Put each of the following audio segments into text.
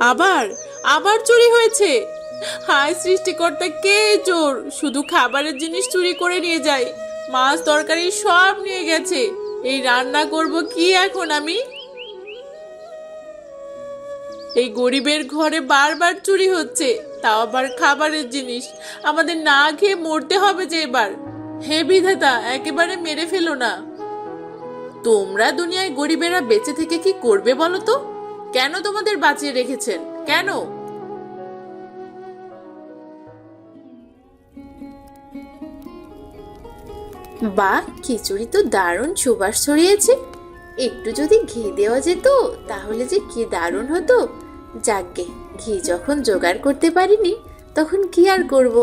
আবার আবার চুরি হয়েছে। হায় সৃষ্টিকর্তা, কে এই চোর? শুধু খাবারের জিনিস চুরি করে নিয়ে যায়, মাছ তরকারি সব নিয়ে গেছে। এই রান্না করব কি এখন আমি? এই গরিবের ঘরে বারবার চুরি হচ্ছে, তাও আবার খাবারের জিনিস। আমাদের না খেয়ে মরতে হবে যে এবার। হে বিধাতা, একেবারে মেরে ফেলো না। তোমরা দুনিয়ায় গরিবেরা বেঁচে থেকে কি করবে বলো তো? কেন তোমাদের বাঁচিয়ে রেখেছেন? কেন? বাহ, খিচুড়ি তো দারুণ সুবাস ছড়িয়েছে। একটু যদি ঘি দেওয়া যেত তাহলে যে কি দারুণ হতো। যাকগে, ঘি যখন জোগাড় করতে পারিনি তখন কি আর করব।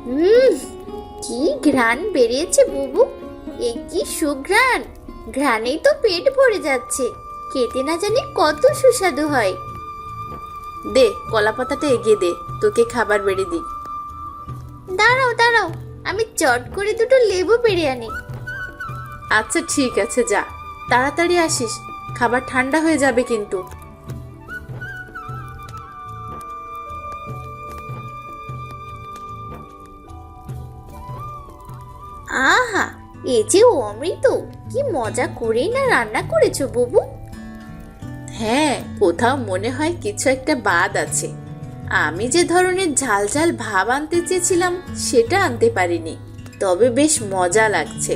হুম, কি ঘ্রাণ বেরিয়েছে বুবু! এ কি সুঘ্রাণ! ঘ্রাণেই তো পেট ভরে যাচ্ছে। খেতে না জানি কত সুস্বাদু হয়। দে, কলা পাতাটা এগিয়ে দে, তোকে খাবার বেড়ে দিই। দাঁড়াও দাঁড়াও, আমি চট করে দুটো লেবু পেড়ে আনি। আচ্ছা ঠিক আছে, যা, তাড়াতাড়ি আসিস, খাবার ঠান্ডা হয়ে যাবে কিন্তু। আহা, এ যে অমৃত! কি মজা করেই না রান্না করেছো বুবু। হ্যাঁ, কোথাও মনে হয় কিছু একটা বাদ আছে। আমি যে ধরনের ঝাল ঝাল ভাব আনতে চেয়েছিলাম সেটা আনতে পারিনি, তবে বেশ মজা লাগছে।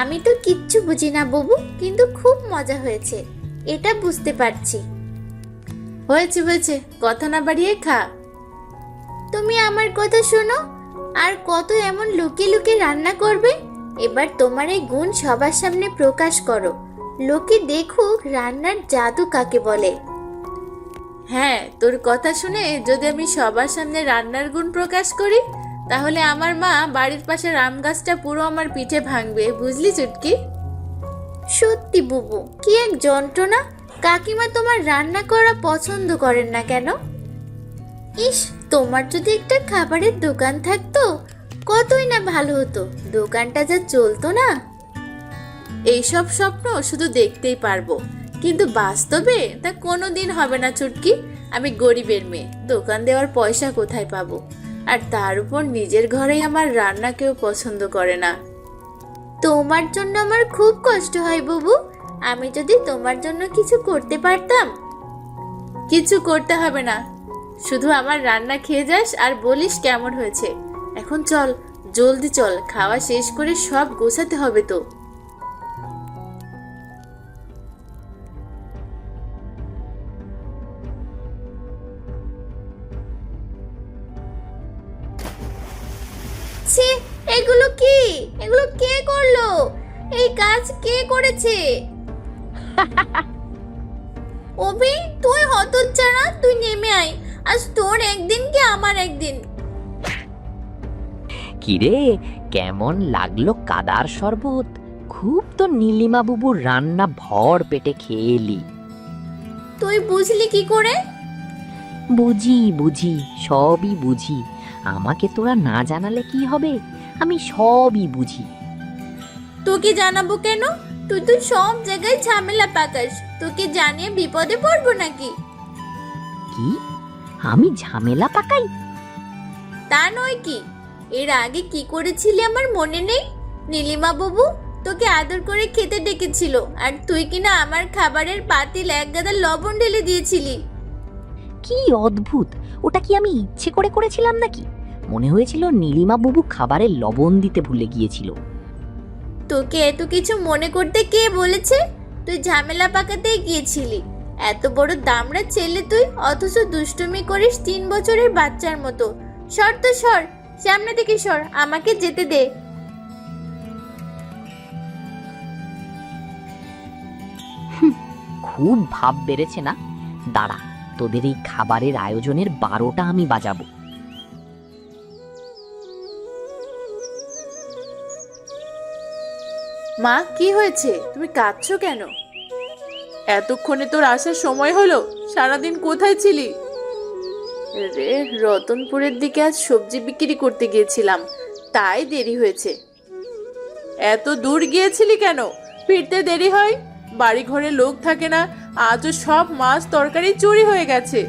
আমি তো কিচ্ছু বুঝি না বুবু, কিন্তু খুব মজা হয়েছে, এটা বুঝতে পারছি। হয়েছে হয়েছে, কথা না বাড়িয়ে খা। তুমি আমার কথা শোনো, আর কত এমন লুকিয়ে লুকিয়ে রান্না করবে? এবার তোমার এই গুণ সবার সামনে প্রকাশ করো, লোকে দেখুক রান্নার জাদু কাকে বলে। হ্যাঁ, তোর কথা শুনে যদি আমি সবার সামনে রান্নার গুণ প্রকাশ করি, তাহলে আমার মা বাড়ির পাশের আম গাছটা পুরো আমার পিঠে ভাঙবে, বুঝলি চুটকি? সত্যি বুবু, কি এক যন্ত্রণা! কাকিমা তোমার রান্না করা পছন্দ করেন না কেন? ইস, তোমার যদি একটা খাবারের দোকান থাকতো কতই না ভালো হতো। দোকানটা যা চলতো না। এইসব স্বপ্ন শুধু দেখতেই পারবো, কিন্তু বাস্তবে তা কোনো দিন হবে না চুটকি। আমি গরিবের মেয়ে, দোকান দেওয়ার পয়সা কোথায় পাবো? আর তার উপর নিজের ঘরেই আমার রান্না কেউ পছন্দ করে না। তোমার জন্য আমার খুব কষ্ট হয় বুবু। আমি যদি তোমার জন্য কিছু করতে পারতাম। কিছু করতে হবে না, শুধু আমার রান্না খেয়ে যাস আর বলিস কেমন হয়েছে। এখন চল, জলদি চল, খাওয়া শেষ করে সব গোছাতে হবে তো। ছি, এগুলো কি? এগুলো কে করলো? এই কাজ কে করেছে? অভি, তুই হতচ্ছাড়া, তুই নেমে আয়। আজ তোর একদিন কি আমার একদিন। কিরে, কেমন লাগলো কাদার শরবত? খুব তো নীলিমা বুবুর রান্না ভর পেটে খেয়ে এলি। তুই বুঝলি কি করে? বুঝি বুঝি, সবই বুঝি। আমাকে তোরা না জানালে কি হবে? আমি সবই বুঝি। তোকে জানাবো কেন? তুই তো সব জায়গায় ঝামেলা পাকাস। তোকে জানিয়ে বিপদে পড়বো নাকি? কি? আমি ঝামেলা পাকাই? তা নয় কি? এর আগে কি করেছিলি আমার মনে নেই? নীলিমা বাবু তোকে আদর করে খেতে ডেকেছিল, আর তুই কিনা আমার খাবারের পাতিল এক গাদা লবণ ঢেলে দিয়েছিলি। কি অদ্ভুত! ওটা কি আমি ইচ্ছে করে করেছিলাম নাকি? মনে হয়েছিল নীলিমা বুবু খাবারে লবণ দিতে ভুলে গিয়েছিল। তোকে এত কিছু মনে করতে কে বলেছে? তুই ঝামেলা পাকাতেই গিয়েছিলি। এত বড় দামড়া ছেলে তুই, অথচ দুষ্টুমি করিস 3 বছরের বাচ্চার মতো। সর তো সর, সামনে থেকে সর, আমাকে যেতে দে। খুব ভাব বেড়েছে না? দাঁড়া, তোদের এই খাবারের আয়োজনের 12টা আমি বাজাবো। মা, কি হয়েছে? তুমি কাঁদছো কেন? এতক্ষণে তোর আসার সময় হলো? সারাদিন কোথায় ছিলি? রে, রতনপুরের দিকে আজ সবজি বিক্রি করতে গিয়েছিলাম, তাই দেরি হয়েছে। এত দূর গিয়েছিলি কেন? ফিরতে দেরি হয়, বাড়ি ঘরে লোক থাকে না, আজও সব মাছ তরকারি চুরি হয়ে গেছে।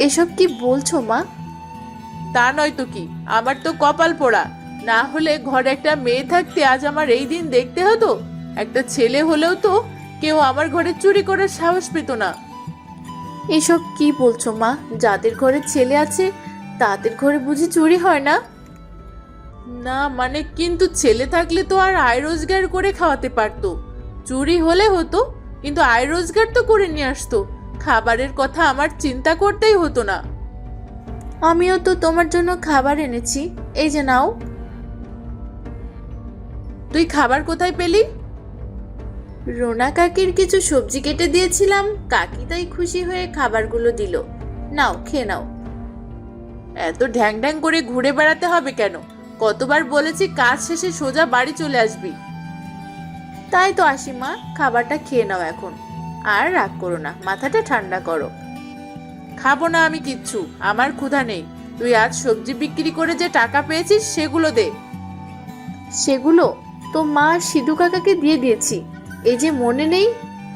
এসব কি বলছো মা? তা নয় তো কি, আমার তো কপাল পোড়া। না হলে ঘরে একটা মেয়ে থাকতে আজ আমার এই দিন দেখতে হতো। একটা ছেলে হলেও তো কেউ আমার ঘরে চুরি করার সাহস পেত না। এসব কি বলছো মা? যাদের ঘরে ছেলে আছে তাদের ঘরে বুঝি চুরি হয় না? না মানে, কিন্তু ছেলে থাকলে তো আর আয় রোজগার করে খাওয়াতে পারতো। চুরি হলে হতো, কিন্তু আয় রোজগার তো করে নিয়ে আসতো। খাবারের কথা আমার চিন্তা করতেই হতো না। আমিও তো তোমার জন্য খাবার এনেছি, এই যে নাও। তুই খাবার কোথায় পেলি? রোনা কাকির কিছু সবজি কেটে দিয়েছিলাম, কাকি তাই খুশি হয়ে খাবারগুলো দিল। নাও, খেয়ে নাও। এত ঢ্যাং ঢ্যাং করে ঘুরে বেড়াতে হবে কেন? কতবার বলেছি কাজ শেষে সোজা বাড়ি চলে আসবি। তাই তো আসি মা, খাবারটা খেয়ে নাও এখন। আর রাগ করো না, মাথাটা ঠান্ডা করো। খাবো না আমি কিচ্ছু, আমার ক্ষুধা নেই। তুই আজ সবজি বিক্রি করে যে টাকা পেয়েছিস সেগুলো দে। সেগুলো তো মা সিধু কাকাকে দিয়ে দিয়েছি। এই যে মনে নেই,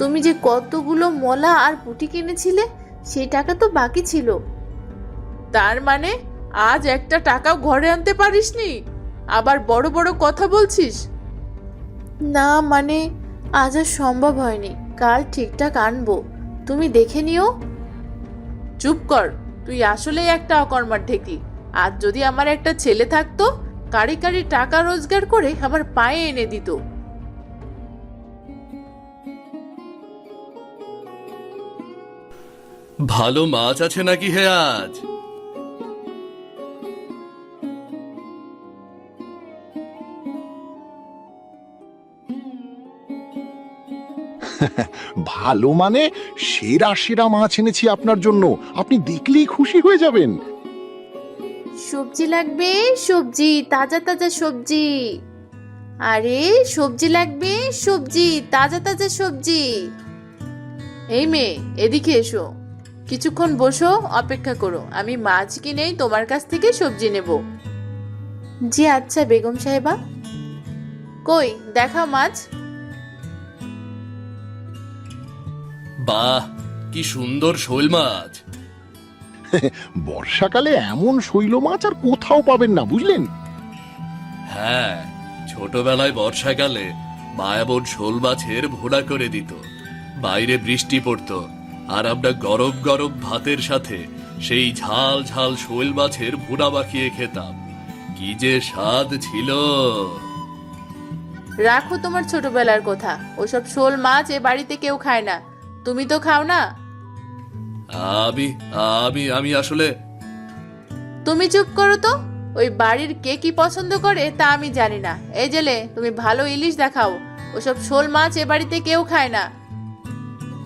তুমি যে কতগুলো মলা আর পুঁটি কিনেছিলে, সেই টাকা তো বাকি ছিল। তার মানে আজ একটা টাকাও ঘরে আনতে পারিসনি? আবার বড় বড় কথা বলছিস। না মানে, আজ আর সম্ভব হয়নি, কাল ঠিকঠাক আনবো, তুমি দেখে নিও। চুপ কর, তুই আসলেই একটা অকর্মার ঢেকি। আজ যদি আমার একটা ছেলে থাকতো, কারি কারি টাকা রোজগার করে আমার পায়ে এনে দিত। ভালো মাছ আছে নাকি হে আজ? ভালো মানে সেরা সেরা মাছ এনেছি আপনার জন্য, আপনি দেখলেই খুশি হয়ে যাবেন। সবজি লাগবে, সবজি, তাজা তাজা সবজি। আরে সবজি লাগবে, সবজি, তাজা তাজা সবজি। এই মেয়ে, এদিকে এসো। কিছুক্ষণ বসো, অপেক্ষা করো, আমি মাছ কিনেই তোমার কাছ থেকে সবজি নেব। জি আচ্ছা বেগম সাহেবা। কই দেখাও মাছ। বাহ, কি সুন্দর শোল মাছ! বর্ষাকালে এমন শৈল মাছ আর কোথাও পাবেন না, বুঝলেন? হ্যাঁ, ছোটবেলায় বর্ষাকালে মায়াবন শোল মাছের ভোড়া করে দিত। বাইরে বৃষ্টি পড়তো, আর আমরা গরম গরম ভাতের সাথে সেই ঝাল ঝাল শোল মাছের ভুনা মাখিয়ে খেতাম। কি যে স্বাদ ছিল! রাখো তোমার ছোটবেলার কথা। ওসব শোল মাছ এ বাড়িতে কেউ খায় না। তুমি তো খাও না। আমি আমি আমি আসলে তুমি চুপ করো তো। ওই বাড়ির কে কি পছন্দ করে তা আমি জানি না। এই জেলে, তুমি ভালো ইলিশ দেখাও। ওসব শোল মাছ এ বাড়িতে কেউ খায় না।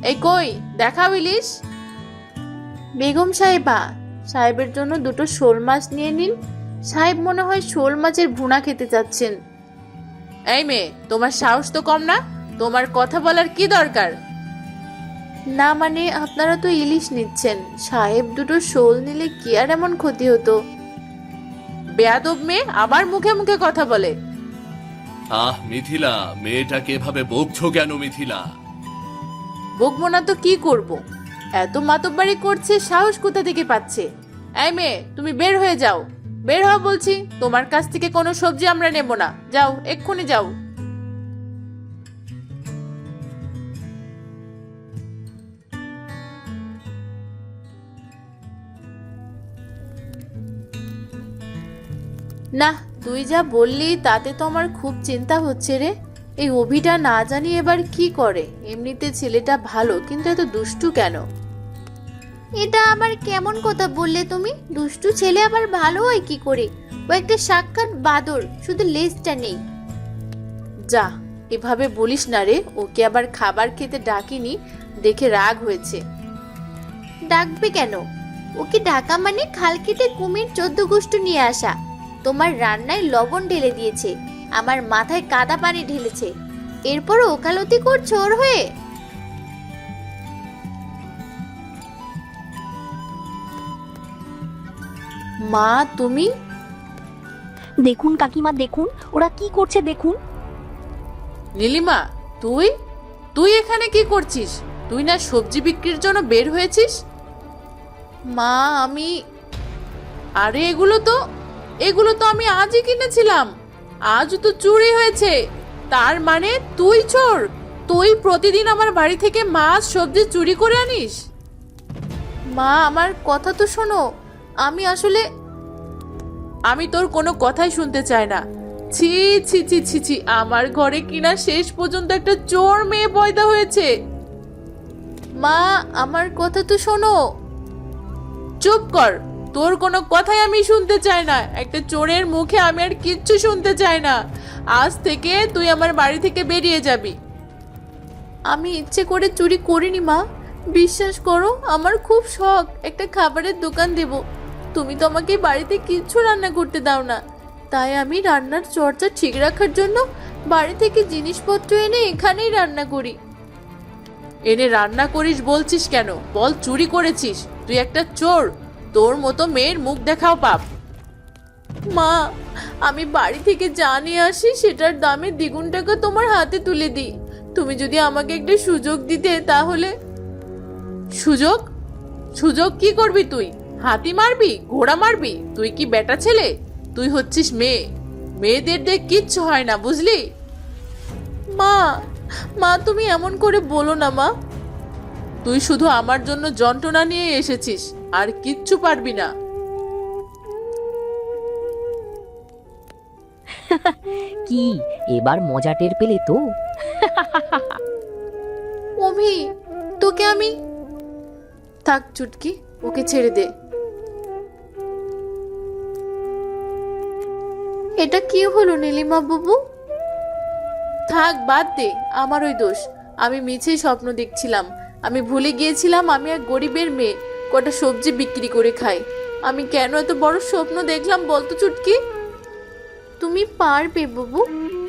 এই কই, দেখাও ইলিশ। বেগম সাহেবা, সাহেবের জন্য দুটো শোল মাছ নিয়ে নিন। সাহেব মনে হয় শোল মাছের ভুনা খেতে চাচ্ছেন। এই মেয়ে, তোমার সাহস তো কম না। তোমার কথা বলার কি দরকার? না মানে, আপনারা তো ইলিশ নিচ্ছেন, সাহেব দুটো শোল নিলে কি আর এমন ক্ষতি হতো? বেয়াদব মেয়ে আবার মুখে মুখে কথা বলে। আহ মিথিলা, মেয়েটাকে এভাবে বকছো কেন মিথিলা? বকবো না তো কি করব? এত মাতব্বারি করছে, সাহস কোথা থেকে পাচ্ছে? এই মেয়ে, তুমি বের হয়ে যাও। বের হও বলছি। তোমার কাছ থেকে কোনো সবজি আমরা নেব না। যাও, এক্ষুনি যাও। না, তুই যা বললি তাতে তো আমার খুব চিন্তা হচ্ছে রে। এই অভিটা না জানি এবার কি করে। এমনিতে ছেলেটা ভালো, কিন্তু এত দুষ্টু কেন? এটা আবার কেমন কথা বললে তুমি? দুষ্টু ছেলে আবার ভালো হয় কি করে? ও একটা সাক্ষাৎ বাদর, শুধু লেজটা নেই। যা, এভাবে বলিস না রে। ওকে আবার খাবার খেতে ডাকিনি দেখে রাগ হয়েছে। ডাকবে কেন? ওকে ডাকা মানে খাল কেটে কুমির 14 গোষ্ঠ নিয়ে আসা। তোমার রান্নায় লবণ ঢেলে দিয়েছে, আমার মাথায় কাদা পানি ঢেলেছে, এরপর ওকালতি করছো ওর হয়ে? মা, তুমি? দেখুন কাকিমা, দেখুন ওরা কি করছে দেখুন। নীলিমা, তুই তুই এখানে কি করছিস? তুই না সবজি বিক্রির জন্য বের হয়েছিস? মা আমি আরে এগুলো তো আমি আজই কিনেছিলাম। আজ তো চুরি হয়েছে। তার মানে তুই চোর? তুই প্রতিদিন আমার বাড়ি থেকে মাছ সবজি চুরি করে আনিস? মা আমার কথা তো শোনো। আমি তোর কোনো কথাই শুনতে চাই না। ছি ছি ছি ছি ছি, আমার ঘরে কিনা শেষ পর্যন্ত একটা চোর মেয়ে পয়দা হয়েছে। মা আমার কথা তো শোনো। চুপ কর, তোর কোনো কথাই আমি শুনতে চাই না। একটা চোরের মুখে আমি আর কিচ্ছু শুনতে চাই না। আজ থেকে তুই আমার বাড়ি থেকে বেরিয়ে যাবি। আমি ইচ্ছে করে চুরি করিনি মা, বিশ্বাস করো। আমার খুব শখ একটা খাবারের দোকান দেব। তুমি তো আমাকে বাড়িতে কিচ্ছু রান্না করতে দাও না, তাই আমি রান্নার চর্চা ঠিক রাখার জন্য বাড়ি থেকে জিনিসপত্র এনে এখানেই রান্না করি। এনে রান্না করিস বলছিস কেন? বল, চুরি করেছিস? তুই একটা চোর। তোর মতো মেয়ের মুখ দেখাও পাপ। মা আমি বাড়ি থেকে যা নিয়ে আসি সেটার দামে দ্বিগুণ টাকা তোমার হাতে তুলে দিই। তুমি যদি আমাকে একটা সুযোগ দিতে তাহলে। সুযোগ? সুযোগ কি করবি তুই? হাতি মারবি? ঘোড়া মারবি? তুই কি বেটা ছেলে? তুই হচ্ছিস মেয়ে। মেয়েদের দিয়ে কিচ্ছু হয় না, বুঝলি? মা মা তুমি এমন করে বলো না মা। তুই শুধু আমার জন্য যন্ত্রণা নিয়ে এসেছিস, আর কিচ্ছু পারবি না। কি এবার মজা টের পেলে তো? অভি তোকে আমি। থাক চুটকি, ওকে ছেড়ে দে। এটা কি হলো নীলিমা বাবু? থাক, বাদ দে। আমারই দোষ। আমি মিছেই স্বপ্ন দেখছিলাম। আমি ভুলে গিয়েছিলাম আমি এক গরিবের মেয়ে, কটা সবজি বিক্রি করে খাই। আমি কেন এত বড় স্বপ্ন দেখলাম বলতো চুটকি? তুমি পারবে বাবু,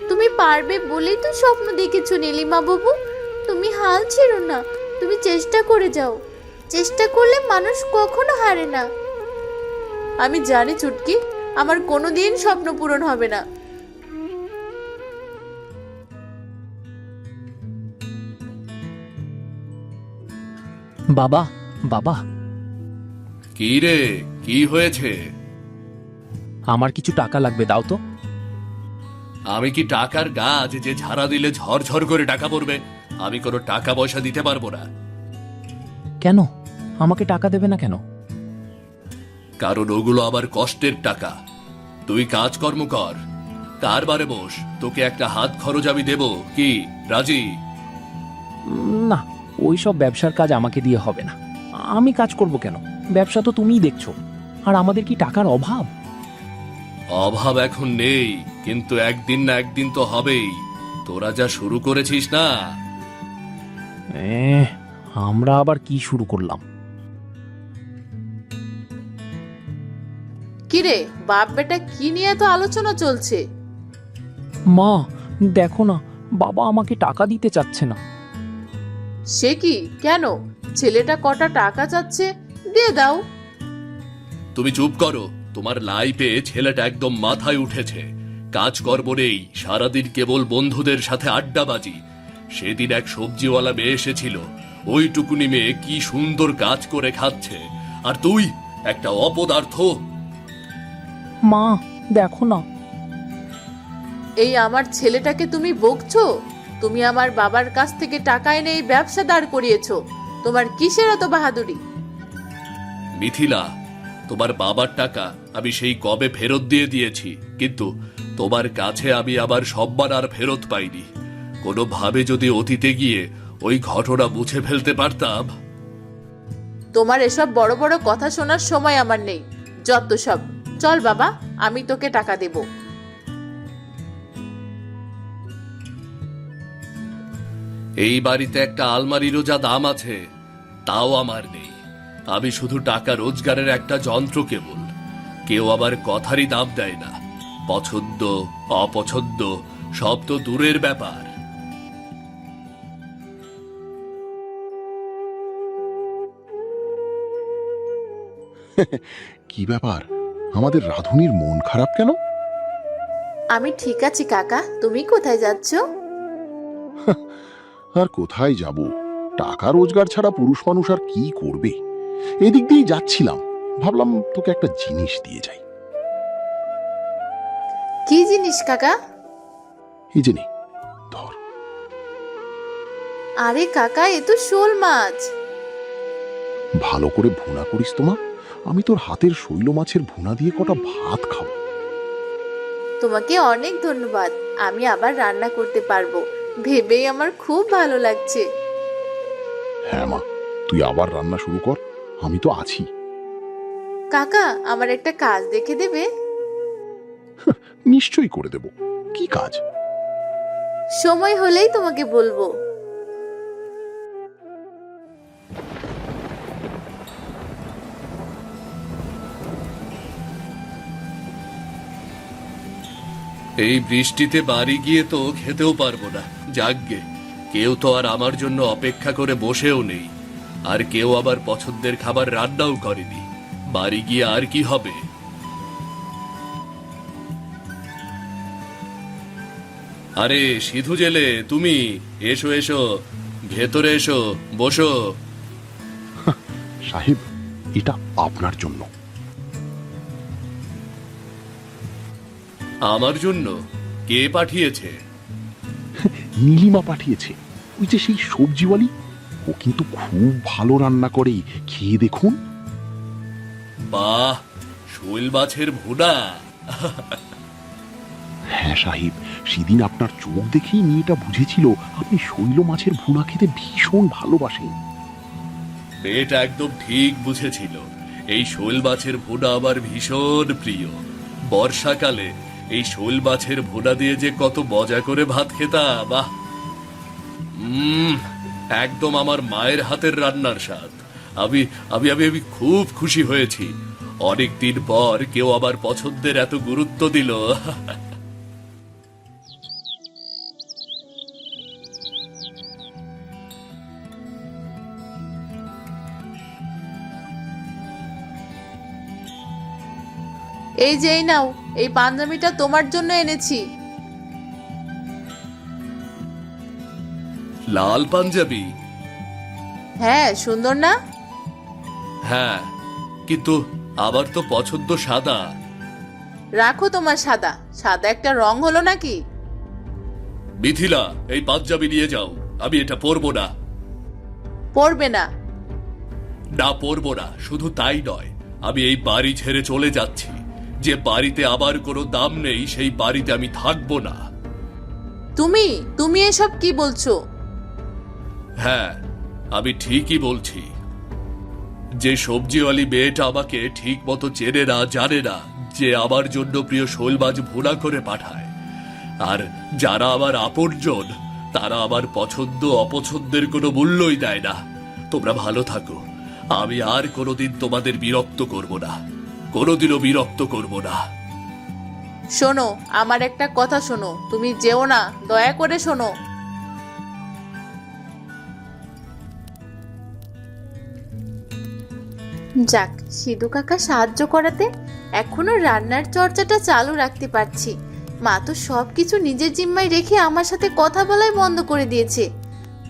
তুমি পারবে বলেই তো স্বপ্ন দেখেছো নীলিমা বাবু। তুমি হাল ছেড়ো না, তুমি চেষ্টা করে যাও। চেষ্টা করলে মানুষ কখনো হারে না। আমি জানি চুটকি, আমার কোনোদিন স্বপ্ন পূরণ হবে না। বাবা, বাবা, কি রে, কি হয়েছে? আমার কিছু টাকা লাগবে, দাও তো। আমি কি টাকার গাছ যে ঝাড়া দিলে ঝরঝর করে টাকা পড়বে? আমি কোনো টাকা পয়সা দিতে পারবো না। কেন আমাকে টাকা দেবে না কেন? কারণ ওগুলো আমার কষ্টের টাকা। তুই কাজকর্ম কর, কারবারে বস, তোকে একটা হাত খরচ আমি দেব। কি রাজি? না, ওই সব ব্যবসার কাজ আমাকে দিয়ে হবে না। আমি কাজ করব কেন? ব্যবসা তো তুমিই দেখছো। আর আমাদের কি টাকার অভাব? অভাব এখন নেই, কিন্তু একদিন না একদিন তো হবেই। তোরা যা শুরু করেছিস না। আমরা আবার কি শুরু করলাম? কিরে বাপ বেটা, কি নিয়ে এত আলোচনা চলছে? মা দেখো না, বাবা আমাকে টাকা দিতে চাচ্ছে না। সে কি? কেন? ছেলেটা কটা টাকা চাচ্ছে, দিয়ে দাও। তুমি চুপ করো। তোমার লাইফে ছেলেটা একদম মাথায় উঠেছে। কাজকর্ম নেই, সারাদিন কেবল বন্ধুদের সাথে আড্ডাবাজি। সেদিন এক সবজিওয়ালা মেয়ে এসেছিল। ওইটুকুনি মেয়ে কি সুন্দর কাজ করে খাচ্ছে, আর তুই একটা অপদার্থ। মা দেখো না। এই আমার ছেলেটাকে তুমি বকছো? তুমি আমার বাবার কাছ থেকে টাকা এনে এই ব্যবসা দাঁড় করিয়েছো। তোমার কিসের এত বাহাদুরি? মিথিলা, তোমার বাবার টাকা আমি সেই কবে ফেরত দিয়ে দিয়েছি, কিন্তু তোমার কাছে আমি আবার সম্মান আর ফেরত পাইনি। কোনোভাবে যদি অতীতে গিয়ে ওই ঘটনা মুছে ফেলতে পারতাম। তোমার এসব বড় বড় কথা শোনার সময় আমার নেই। যত সব। চল বাবা, আমি তোকে টাকা দেব। এই বাড়িতে একটা আলমারিরও যা দাম আছে তাও আমার নেই। আমি শুধু টাকা রোজগারের একটা যন্ত্র কেবল। কেউ আবার কথারই দাম দেয় না। পছন্দ অপছন্দ সব তো দূরের ব্যাপার। কি ব্যাপার, আমাদের রাধুনির মন খারাপ কেন? আমি ঠিক আছি কাকা, তুমি কোথায় যাচ্ছ? আর কোথায় যাব? টাকা রোজগার ছাড়া পুরুষ মানুষ আর কি করবে? এদিক দিয়ে যাচ্ছিলাম, ভাবলাম তোকে একটা জিনিস দিয়ে যাই। কি জিনিস কাকা? এই যে নে, ধর। আরে কাকা, এ তো শোল মাছ। ভালো করে ভুনা করিস তো মা, আমি তোর হাতের শৈল মাছের ভুনা দিয়ে কটা ভাত খাবো। তোমাকে অনেক ধন্যবাদ, আমি আবার রান্না করতে পারবো ভেবেই আমার খুব ভালো লাগছে। হ্যাঁ মা, তুই আবার রান্না শুরু কর, আমি তো আছি। কাকা, আমার একটা কাজ দেখে দেবে? নিশ্চয়ই করে দেব। কি কাজ? সময় হলেই তোমাকে বলবো। এই বৃষ্টিতে বাড়ি গিয়ে তো খেতেও পারবো না। যাকগে, কেউ তো আর আমার জন্য অপেক্ষা করে বসেও নেই, আর কেউ আবার পছন্দের খাবার রান্নাও করেনি। বাড়ি গিয়ে আর কি হবে? আরে সিধু জেলে, তুমি এসো এসো, ভেতরে এসো, বসো। সাহেব, এটা আপনার জন্য। আমার জন্য? কে পাঠিয়েছে? নীলিমা পাঠিয়েছে, ওই যে সেই সবজিওয়ালি। ও কিন্তু খুব ভালো রান্না করে, খেয়ে দেখুন। বাহ, শৈল মাছের ভুনা! হ্যাঁ সাহেব, সেদিন আপনার চোখ দেখেই মেয়েটা বুঝেছিল আপনি শৈল মাছের ভুনা খেতে ভীষণ ভালোবাসেন। এটা একদম ঠিক বুঝেছিল। এই শৈল মাছের ভুনা আমার ভীষণ প্রিয়। বর্ষাকালে এই শৈল মাছের ভুনা দিয়ে যে কত মজা করে ভাত খেতাম! বাহ, একদম আমার মায়ের হাতের রান্নার স্বাদ। আমি আমি আমি আমি খুব খুশি হয়েছি। অনেকদিন পর কেউ আমার পছন্দের এত গুরুত্ব দিল। এই যে এই নাও, এই পাঞ্জাবিটা তোমার জন্য এনেছি। লাল পাঞ্জাবি? হ্যাঁ, সুন্দর না? হ্যাঁ, কিন্তু আমার তো পছন্দ সাদা। রাখো তোমার সাদা। সাদা একটা রং হলো নাকি? মিথিলা, এই পাঞ্জাবি নিয়ে যাও। আমি এটা পরবো না। পরবে না? না, পরবো না। শুধু তাই নয়, আমি এই বাড়ি ছেড়ে চলে যাচ্ছি। যে বাড়িতে আবার কোনো দাম নেই, সেই বাড়িতে আমি থাকবো না। তুমি তুমি এসব কি বলছো? হ্যাঁ, আমি ঠিকই বলছি। যে সবজিওয়ালি মেয়েটা আমাকে ঠিক মতো চেনে না, জানে না যে আমার জন্য প্রিয় শোল মাছ ভুনা করে পাঠায়, আর যারা আমার আপনজন তারা আমার পছন্দ অপছন্দের কোনো মূল্যই দেয় না। তোমরা ভালো থাকো। আমি আর কোনোদিন তোমাদের বিরক্ত করব না, কোনোদিনও বিরক্ত করব না। শোনো, আমার একটা কথা শোনো। তুমি যেও না, দয়া করে শোনো। যাক, সিধু কাকা সাহায্য করাতে এখনো রান্নার চর্চাটা চালু রাখতে পারছি। মা তো সব কিছু নিজের জিম্মায় রেখে আমার সাথে কথা বলাই বন্ধ করে দিয়েছে।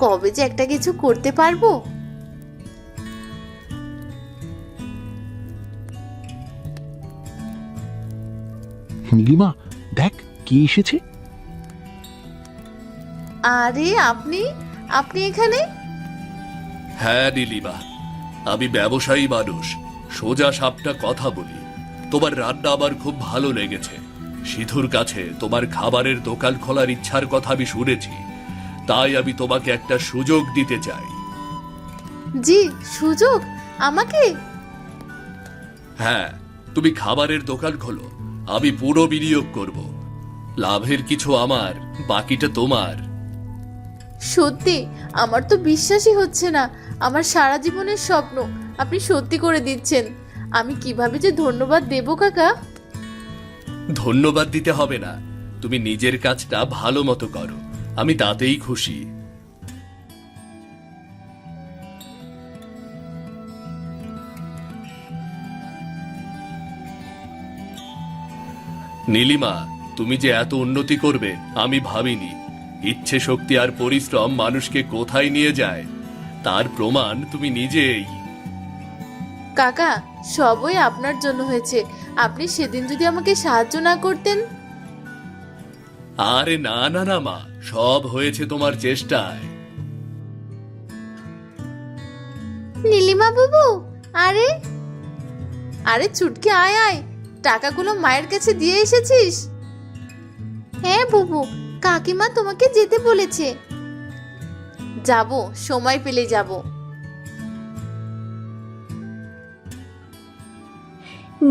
কবে যে একটা কিছু করতে পারবো। নীলিমা, দেখ কে এসেছে। আরে আপনি আপনি এখানে? হ্যাঁ নীলিমা, আমি ব্যবসায়ী মানুষ, সোজা সাপটা কথা বলি। তোমার রান্না আমার খুব ভালো লেগেছে। সিধুর কাছে তোমার খাবারের দোকান খোলার ইচ্ছার কথা আমি শুনেছি, তাই আমি তোমাকে একটা সুযোগ দিতে চাই। জি, সুযোগ আমাকে? হ্যাঁ, তুমি খাবারের দোকান খোলো, আমি পুরো বিনিয়োগ করব। লাভের কিছু আমার, বাকিটা তোমার। সত্যি? আমার তো বিশ্বাসই হচ্ছে না। আমার সারা জীবনের স্বপ্ন আপনি সত্যি করে দিচ্ছেন। আমি কিভাবে যে ধন্যবাদ দেব কাকা। ধন্যবাদ দিতে হবে না, তুমি নিজের কাজটা ভালো মতো করো, আমি তাতেই খুশি। নীলিমা, তুমি যে এত উন্নতি করবে আমি ভাবিনি। ইচ্ছে শক্তি আর পরিশ্রম মানুষকে কোথায় নিয়ে যায় তার প্রমাণ তুমি নিজেই। কাকা, সবই আপনার জন্য হয়েছে। আপনি সেদিন যদি আমাকে সাহায্য না করতেন। আরে না না না মা, সব হয়েছে তোমার চেষ্টায়। নীলিমা বাবু, আরে আরে চুটকি, আয় আয়, টাকাগুলো মায়ের কাছে দিয়ে এসেছিস? হ্যাঁ বুবু, কাকিমা তোমাকে যেতে বলেছে। যাব, সময় পেলে যাব।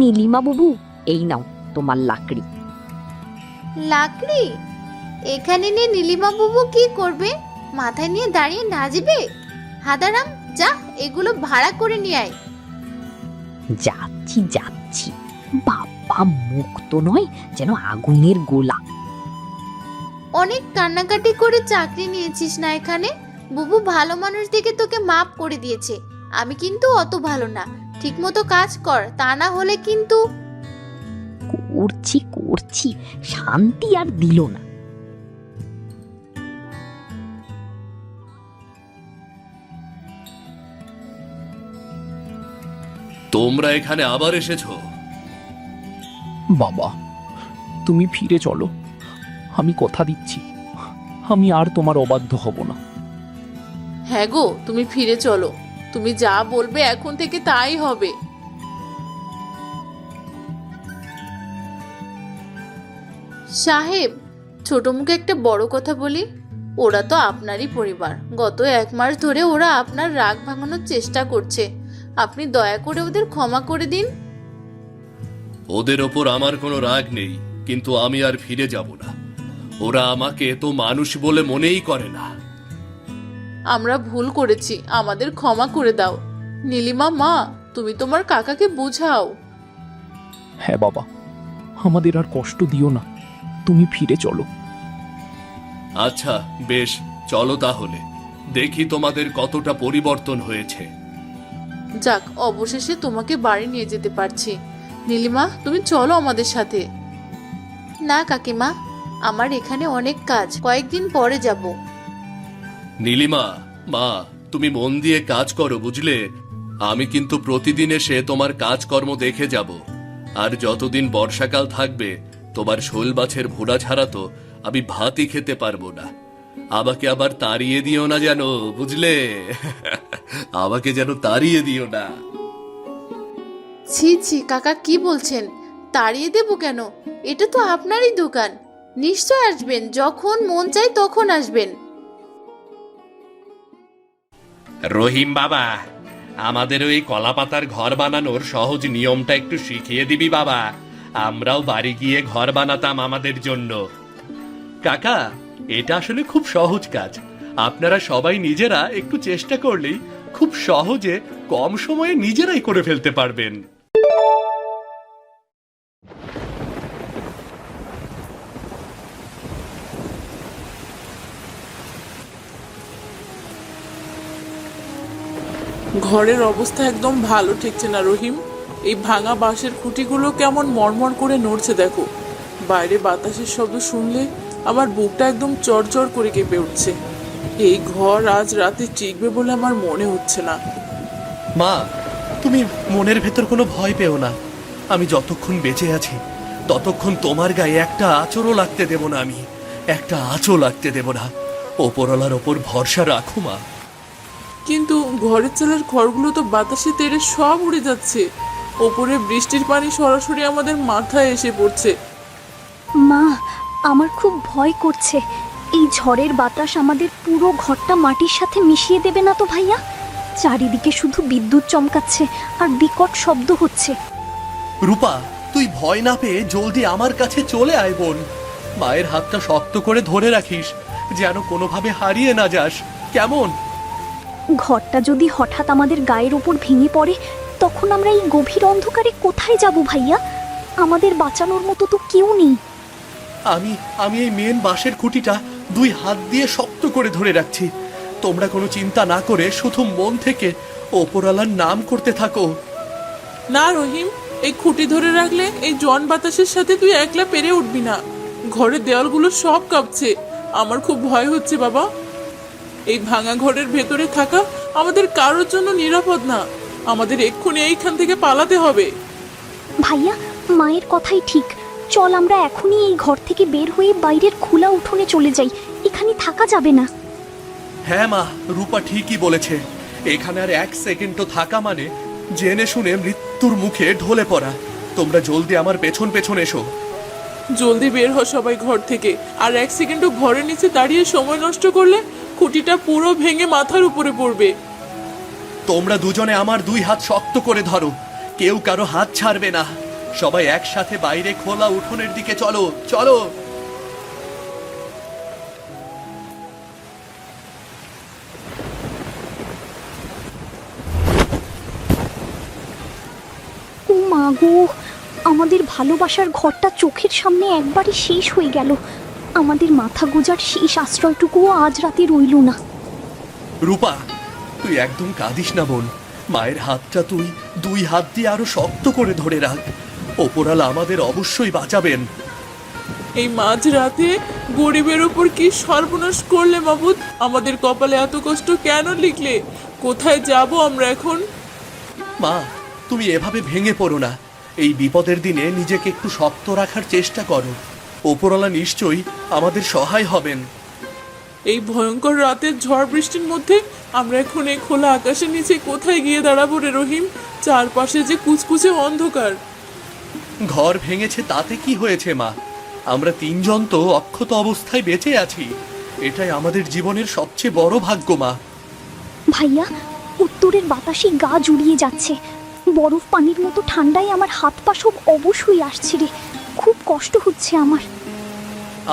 নীলিমা বাবু, এই নাও তোমার লাকড়ি। লাকড়ি? এখানে নিয়ে নীলিমা বাবু কি করবে? মাথায় নিয়ে দাঁড়িয়ে নাচবে? হাদারাম, যা এগুলো ভাড়া করে নিয়ে আয়। যাচ্ছি যাচ্ছি। বাবা, মুখ তো নয়, যেন আগুনের গোলা। অনেক কান্নাকাটি করে চাকরি নিয়েছিস না এখানে? বুবু ভালো মানুষ দেখে তোকে মাফ করে দিয়েছে। আমি কিন্তু অত ভালো না। ঠিক মতো কাজ কর, তা না হলে কিন্তু। করছি করছি, শান্তি আর দিল না। তোমরা এখানে আবার এসেছো? বাবা, তুমি ফিরে চলো। আমি কথা দিচ্ছি, আমি আর তোমার অবাধ্য হব না। হ্যাঁ গো, তুমি ফিরে চলো। তুমি যা বলবে এখন থেকে তাই হবে। সাহেব, ছোট মুখে একটা বড় কথা বলি। ওরা তো আপনারই পরিবার। গত 1 মাস ধরে ওরা আপনার রাগ ভাঙানোর চেষ্টা করছে। আপনি দয়া করে ওদের ক্ষমা করে দিন। ওদের ওপর আমার কোনো রাগ নেই, কিন্তু আমি আর ফিরে যাব না। ওরা আমাকে তো মানুষ বলে মনেই করে না। আমরা ভুল করেছি, আমাদের ক্ষমা করে দাও। নীলিমা মা, তুমি তোমার কাকাকে বুঝাও। হ্যাঁ বাবা, আমাদের আর কষ্ট দিও না, তুমি ফিরে চলো। আচ্ছা বেশ, চলো তাহলে, দেখি তোমাদের কতটা পরিবর্তন হয়েছে। যাক, অবশেষে তোমাকে বাড়ি নিয়ে যেতে পারছি। নীলিমা, তুমি চলো আমাদের সাথে। না কাকিমা, আমার এখানে অনেক কাজ, কয়েকদিন পরে যাব। নীলিমা মা, তুমি মন দিয়ে কাজ করো, বুঝলে? আমি কিন্তু প্রতিদিন এসে তোমার কাজকর্ম দেখে যাব। আর যতদিন বর্ষাকাল থাকবে, তোমার শোল মাছের ভুনা ছাড়া তো আমি ভাতই খেতে পারবো না। আমাকে আবার তাড়িয়ে দিও না যেন, বুঝলে? আমাকে যেন তাড়িয়ে দিও না। ছি ছি কাকা, কি বলছেন? তাড়িয়ে দেব কেন? এটা তো আপনারই দোকান। নিশ্চয় আসবেন, যখন মন চায় তখন আসবেন। রহিম বাবা, আমাদের ওই কলাপাতার ঘর বানানোর সহজ নিয়মটা একটু শিখিয়ে দিবি বাবা। আমরাও বাড়ি গিয়ে ঘর বানাতাম আমাদের জন্য। কাকা, এটা আসলে খুব সহজ কাজ। আপনারা সবাই নিজেরা একটু চেষ্টা করলেই খুব সহজে কম সময়ে নিজেরাই করে ফেলতে পারবেন। ঘরের অবস্থা একদম ভালো ঠেকছে না রহিম। এই ভাঙা বাঁশের খুঁটিগুলো কেমন মরমর করে নড়ছে দেখো। বাইরে বাতাসের শব্দ শুনলে আমার বুকটা একদম চড়চড় করে কেঁপে উঠছে। এই ঘর আজ রাতে টিকবে বলে আমার মনে হচ্ছে না। মা, তুমি মনের ভেতর কোনো ভয় পেও না। আমি যতক্ষণ বেঁচে আছি ততক্ষণ তোমার গায়ে একটা আঁচড়ও লাগতে দেব না। আমি একটা আঁচও লাগতে দেব না। ওপরওয়ালার ওপর ভরসা রাখো মা। কিন্তু ঘরের চালের খড়গুলো তো বাতাসে তেড়ে সব উড়ে যাচ্ছে। ওপরে বৃষ্টির পানি সরাসরি আমাদের মাথায় এসে পড়ছে। মা, আমার খুব ভয় করছে। এই ঝড়ের বাতাস আমাদের পুরো ঘরটা মাটির সাথে মিশিয়ে দেবে না তো ভাইয়া? চারিদিকে শুধু বিদ্যুৎ চমকাচ্ছে আর বিকট শব্দ হচ্ছে। রূপা, তুই ভয় না পেয়ে জলদি আমার কাছে চলে আয় বোন। মায়ের হাতটা শক্ত করে ধরে রাখিস, যেন কোনোভাবে হারিয়ে না যাস, কেমন? ঘরটা যদি হঠাৎ আমাদের গায়ের ওপর ভেঙে পড়ে, তখন আমরা এই গভীর অন্ধকারে কোথায় যাব ভাইয়া? আমাদের বাঁচানোর মতো তো কেউ নেই। আমি এই মেন বাঁশের খুঁটিটা 2 হাত দিয়ে শক্ত করে ধরে রাখছি। তোমরা কোনো চিন্তা না করে শুধু মন থেকে ওপরওয়ালার নাম করতে থাকো। না রহিম, এই খুঁটি ধরে রাখলে এই জন বাতাসের সাথে তুই একলা পেরে উঠবি না। ঘরের দেওয়ালগুলো সব কাঁপছে। আমার খুব ভয় হচ্ছে বাবা। এই ভাঙা ঘরের ভেতরে থাকা আমাদের কারোর জন্য নিরাপদ না। আমাদের এক্ষুনি এইখান থেকে পালাতে হবে। ভাইয়া, মায়ের কথাই ঠিক। চল আমরা এখনই এই ঘর থেকে বের হয়ে বাইরের খোলা উঠোনে চলে যাই। এখানে থাকা যাবে না। হ্যাঁ মা, রূপা ঠিকই বলেছে। এখানে আর এক সেকেন্ডও থাকা মানে জেনে শুনে মৃত্যুর মুখে ঢলে পড়া। তোমরা জলদি আমার পেছন পেছন এসো। জলদি বের হ সবাই ঘর থেকে। আর এক সেকেন্ডও ঘরের নিচে দাঁড়িয়ে সময় নষ্ট করলে খুঁটিটা পুরো ভেঙে মাথার উপরে পড়বে। তোমরা দুজনে আমার দুই হাত শক্ত করে ধরো, কেউ কারো হাত ছাড়বে না। সবাই একসাথে বাইরে খোলা উঠোনের দিকে চলো চলো। ও মা গো, আমাদের ভালোবাসার ঘরটা চোখের সামনে একবারে শেষ হয়ে গেল। আমাদের মাথা গোজার শেষ আশ্রয়টুকুও আজ রাতে রইল না। রূপা, তুই একদম কাঁদিস না বোন। মায়ের হাতটা তুই দুই হাত দিয়ে আরো শক্ত করে ধরে রাখ। ওপরালা আমাদের অবশ্যই বাঁচাবেন। এই মাঝ রাতে গরিবের উপর কি সর্বনাশ করলে মাবুদ। আমাদের কপালে এত কষ্ট কেন লিখলে? কোথায় যাব আমরা এখন? মা, তুমি এভাবে ভেঙে পড়ো না। এই বিপদের দিনে নিজেকে একটু শক্ত রাখার চেষ্টা করো। ওপরওয়ালা নিশ্চয়ই আমাদের সহায় হবেন। এই ভয়ঙ্কর রাতের ঝড় বৃষ্টির মধ্যে আমরা এখন এই খোলা আকাশের নিচে কোথায় গিয়ে দাঁড়াবো রে রহিম? চারপাশে যে কুচকুচে অন্ধকার। ঘর ভেঙেছে তাতে কি হয়েছে মা? আমরা তিনজন তো অক্ষত অবস্থায় বেঁচে আছি। এটাই আমাদের জীবনের সবচেয়ে বড় ভাগ্য মা। ভাইয়া, উত্তরের বাতাসে গা জুড়িয়ে যাচ্ছে। বরফ পানির মতো ঠান্ডায় আমার হাত পা সব অবশ্যই আসছে রে। খুব কষ্ট হচ্ছে আমার।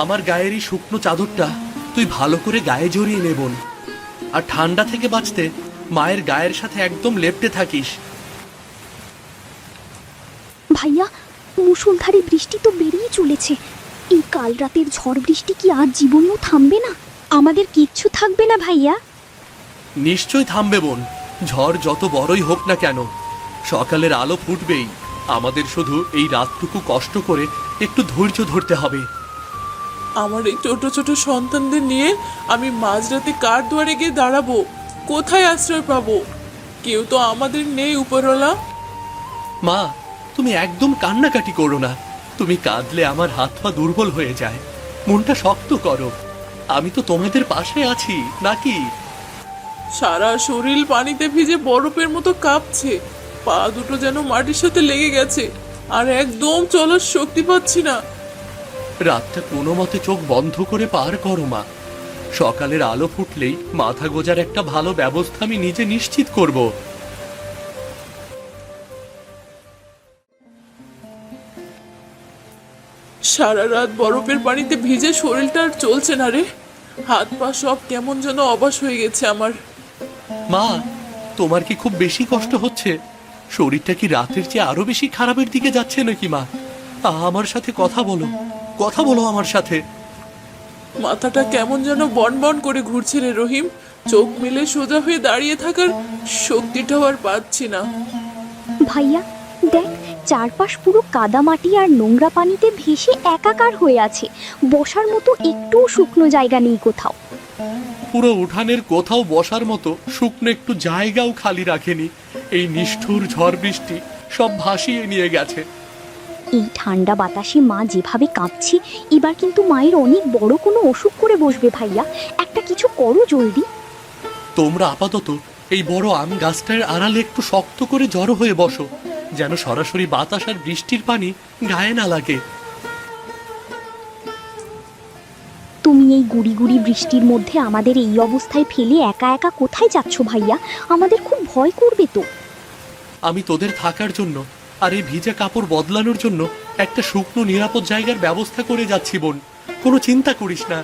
আমার গায়ের এই শুকনো চাদরটা তুই ভালো করে গায়ে জড়িয়ে নে বোন। আর ঠান্ডা থেকে বাঁচতে মায়ের গায়ের সাথে একদম লেপ্টে থাকিস। ভাইয়া, মুষলধারে বৃষ্টি তো বেরিয়ে চলেছে। এই কাল রাতের ঝড় বৃষ্টি কি আজ জীবনেও থামবে না? আমাদের কিচ্ছু থাকবে না ভাইয়া? নিশ্চয় থামবে বোন। ঝড় যত বড়ই হোক না কেন, সকালের আলো ফুটবেই। আমাদের শুধু এই রাতটুকু কষ্ট করে একটু ধৈর্য ধরতে হবে। আমার এই ছোট ছোট সন্তানদের নিয়ে আমি মাঝরাতে কার দুয়ারে গিয়ে দাঁড়াবো? কোথায় আশ্রয় পাবো? কেউ তো আমাদের নেই উপরওয়ালা। মা, তুমি একদম কান্নাকাটি করো না। তুমি কাঁদলে আমার হাত পা দুর্বল হয়ে যায়। মনটা শক্ত করো। আমি তো তোমাদের পাশে আছি নাকি? সারা শরীর পানিতে ভিজে বরফের মতো কাঁপছে। পা দুটো যেন মাটির সাথে লেগে গেছে। আর একদম চলার শক্তি পাচ্ছি না। রাতটা কোনো মতে চোখ বন্ধ করে পার করো মা। সকালের আলো ফুটলেই মাথা গোজার একটা ভালো ব্যবস্থা আমি নিজে নিশ্চিত করব। সারা রাত বরফের পানিতে ভিজে শরীরটা আর চলছে না রে। হাত পা সব কেমন যেন অবশ হয়ে গেছে আমার। মা, তোমার কি খুব বেশি কষ্ট হচ্ছে? শরীরটা কি রাতের চেয়ে আরো বেশি খারাপের দিকে যাচ্ছে নাকি মা? আমার সাথে কথা বলো, কথা বলো আমার সাথে। মাথাটা কেমন যেন বন বন করে ঘুরছে রে রহিম। চোখ মেলে সোজা হয়ে দাঁড়িয়ে থাকার শক্তিটাও আর পাচ্ছি না। ভাইয়া দেখ, চারপাশ পুরো কাদা মাটি আর নোংরা পানিতে ভেসে একাকার হয়ে আছে। বসার মতো একটুও শুকনো জায়গা নেই কোথাও। পুরো উঠানের কোথাও বসার মতো শুকনো একটু জায়গাও খালি রাখেনি। এই নিষ্ঠুর ঝড় বৃষ্টি সব ভাসিয়ে নিয়ে গেছে। এই ঠান্ডা বাতাসে মা যেভাবে কাঁপছে, এবার কিন্তু মায়ের অনেক বড় কোনো অসুখ করে বসবে ভাইয়া। একটা কিছু করো জলদি। তোমরা আপাতত এই বড় আম গাছটার আড়ালে একটু শক্ত করে জড়ো হয়ে বসো, যেন সরাসরি বাতাস আর বৃষ্টির পানি গায়ে না লাগে। তুমি এই গুড়ি গুড়ি বৃষ্টির মধ্যে আমাদের এই অবস্থায় ফেলে একা একা কোথায় যাচ্ছ ভাইয়া? আমাদের খুব ভয় করবে তো। আমি তোদের থাকার জন্য আর এই ভিজা কাপড় বদলানোর জন্য একটা শুকনো নিরাপদ জায়গার ব্যবস্থা করে যাচ্ছি বোন। কোনো চিন্তা করিস না।